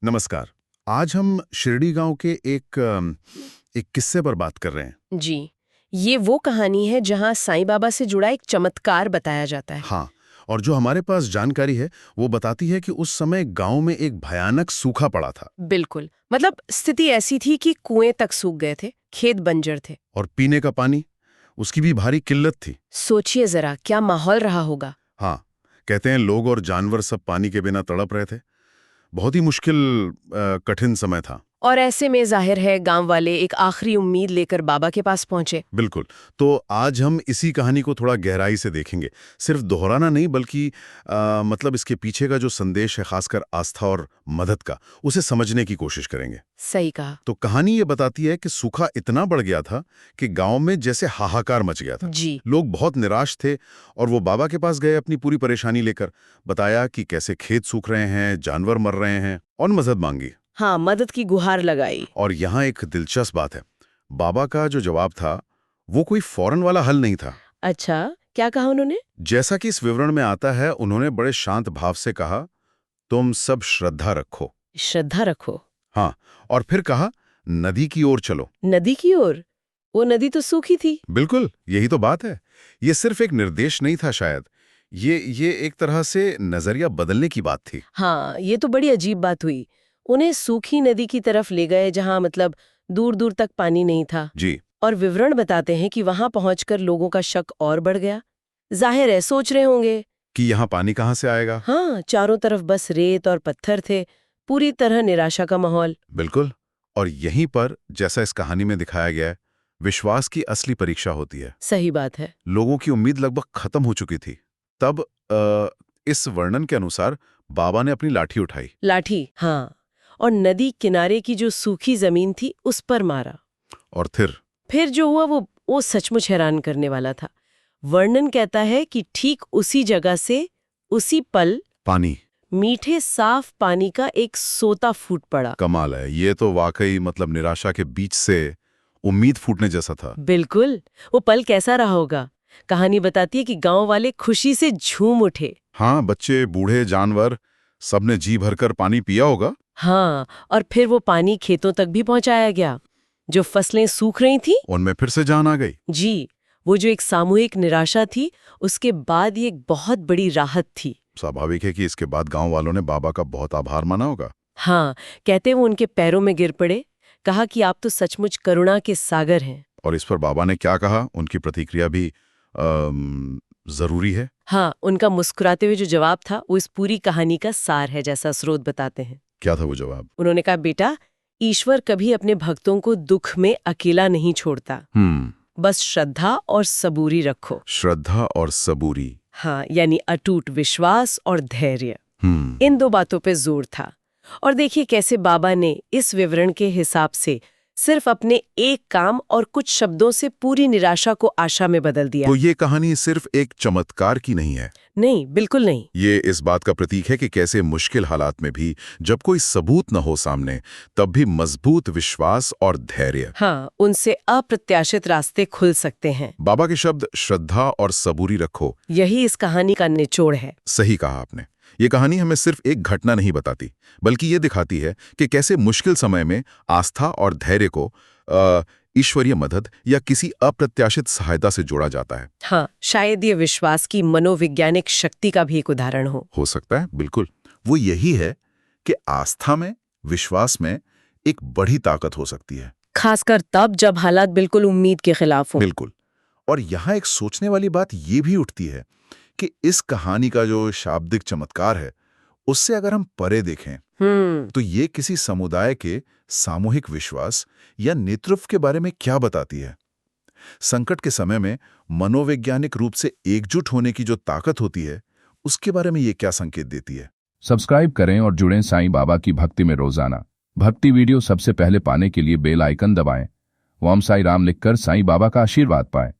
नमस्कार। आज हम शिरडी गांव के एक किस्से पर बात कर रहे हैं। जी, ये वो कहानी है जहाँ साईं बाबा से जुड़ा एक चमत्कार बताया जाता है। हाँ, और जो हमारे पास जानकारी है वो बताती है कि उस समय गांव में एक भयानक सूखा पड़ा था बिल्कुल, मतलब स्थिति ऐसी थी कि कुएं तक सूख गए थे, खेत बंजर थे। और पीने का पानी, उसकी भी भारी किल्लत थी। सोचिए जरा क्या माहौल रहा होगा। हाँ, कहते हैं लोग और जानवर सब पानी के बिना तड़प रहे थे। बहुत ही मुश्किल कठिन समय था। और ऐसे में जाहिर है गांव वाले एक आखिरी उम्मीद लेकर बाबा के पास पहुंचे। बिल्कुल। तो आज हम इसी कहानी को थोड़ा गहराई से देखेंगे, सिर्फ दोहराना नहीं बल्कि मतलब इसके पीछे का जो संदेश है, खासकर आस्था और मदद का, उसे समझने की कोशिश करेंगे। सही कहा। तो कहानी ये बताती है कि सूखा इतना बढ़ गया था कि गांव में जैसे हाहाकार मच गया था। जी। लोग बहुत निराश थे और वो बाबा के पास गए अपनी पूरी परेशानी लेकर। बताया कि कैसे खेत सूख रहे हैं, जानवर मर रहे हैं, और मदद मांगी। हाँ, मदद की गुहार लगाई। और यहाँ एक दिलचस्प बात है, बाबा का जो जवाब था वो कोई फौरन वाला हल नहीं था। अच्छा, क्या कहा उन्होंने? जैसा कि इस विवरण में आता है, उन्होंने बड़े शांत भाव से कहा, तुम सब श्रद्धा रखो। श्रद्धा रखो। हाँ, और फिर कहा, नदी की ओर चलो। नदी की ओर? वो नदी तो सूखी थी। बिल्कुल, यही तो बात है। ये सिर्फ एक निर्देश नहीं था शायद, ये एक तरह से नजरिया बदलने की बात थी। हाँ, ये तो बड़ी अजीब बात हुई। उन्हें सूखी नदी की तरफ ले गए जहाँ मतलब दूर दूर तक पानी नहीं था। जी। और विवरण बताते हैं कि वहां पहुंचकर लोगों का शक और बढ़ गया। जाहिर है सोच रहे होंगे कि यहाँ पानी कहाँ से आएगा। हाँ, चारों तरफ बस रेत और पत्थर थे, पूरी तरह निराशा का माहौल। बिल्कुल। और यहीं पर, जैसा इस कहानी में दिखाया गया है, विश्वास की असली परीक्षा होती है। सही बात है। लोगों की उम्मीद लगभग खत्म हो चुकी थी। तब इस वर्णन के अनुसार बाबा ने अपनी लाठी उठाई। लाठी, हाँ, और नदी किनारे की जो सूखी जमीन थी उस पर मारा। और फिर जो हुआ वो सचमुच हैरान करने वाला था। वर्णन कहता है कि ठीक उसी जगह से उसी पल पानी, मीठे साफ पानी का एक सोता फूट पड़ा। कमाल है। ये तो वाकई मतलब निराशा के बीच से उम्मीद फूटने जैसा था। बिल्कुल। वो पल कैसा रहा होगा? कहानी बताती है कि गांव वाले खुशी से झूम उठे। हाँ, बच्चे, बूढ़े, जानवर, सबने जी भरकर पानी पिया होगा। हाँ, और फिर वो पानी खेतों तक भी पहुंचाया गया। जो फसलें सूख रही थी, उनमें फिर से जान आ गई। जी, वो जो एक सामूहिक निराशा थी, उसके बाद ये एक बहुत बड़ी राहत थी। स्वाभाविक है कि इसके बाद गांव वालों ने बाबा का बहुत आभार माना होगा। हाँ, कहते वो उनके पैरों में गिर पड़े, कहा कि आप तो सचमुच करुणा के सागर हैं। और इस पर बाबा ने क्या कहा, उनकी प्रतिक्रिया भी जरूरी है। हाँ, उनका मुस्कुराते हुए जो जवाब था वो इस पूरी कहानी का सार है, जैसा स्रोत बताते हैं। क्या था वो जवाब? उन्होंने कहा, बेटा, ईश्वर कभी अपने भक्तों को दुख में अकेला नहीं छोड़ता। बस श्रद्धा और सबूरी रखो। श्रद्धा और सबूरी। हाँ, यानी अटूट विश्वास और धैर्य। इन दो बातों पे जोर था। और देखिए कैसे बाबा ने इस विवरण के हिसाब से सिर्फ अपने एक काम और कुछ शब्दों से पूरी निराशा को आशा में बदल दिया। तो ये कहानी सिर्फ एक चमत्कार की नहीं है। नहीं, बिल्कुल नहीं। ये इस बात का प्रतीक है कि कैसे मुश्किल हालात में भी, जब कोई सबूत न हो सामने, तब भी मजबूत विश्वास और धैर्य, हाँ, उनसे अप्रत्याशित रास्ते खुल सकते हैं। बाबा के शब्द श्रद्धा और सबूरी रखो, यही इस कहानी का निचोड़ है। सही कहा आपने। ये कहानी हमें सिर्फ एक घटना नहीं बताती, बल्कि ये दिखाती है कि कैसे मुश्किल समय में आस्था और धैर्य को ईश्वरीय मदद या किसी अप्रत्याशित सहायता से जोड़ा जाता है। हाँ, शायद ये विश्वास की मनोवैज्ञानिक शक्ति का भी एक उदाहरण हो सकता है। बिल्कुल, वो यही है कि आस्था में, विश्वास में एक बड़ी ताकत हो सकती है, खासकर तब जब हालात बिल्कुल उम्मीद के खिलाफ हो। बिल्कुल। और यहाँ एक सोचने वाली बात ये भी उठती है कि इस कहानी का जो शाब्दिक चमत्कार है, उससे अगर हम परे देखें तो ये किसी समुदाय के सामूहिक विश्वास या नेतृत्व के बारे में क्या बताती है। संकट के समय में मनोवैज्ञानिक रूप से एकजुट होने की जो ताकत होती है, उसके बारे में ये क्या संकेत देती है। सब्सक्राइब करें और जुड़ें साईं बाबा की भक्ति में रोजाना। भक्ति वीडियो सबसे पहले पाने के लिए बेल आइकन दबाएं। ओम साई राम लिखकर साईं बाबा का आशीर्वाद पाएं।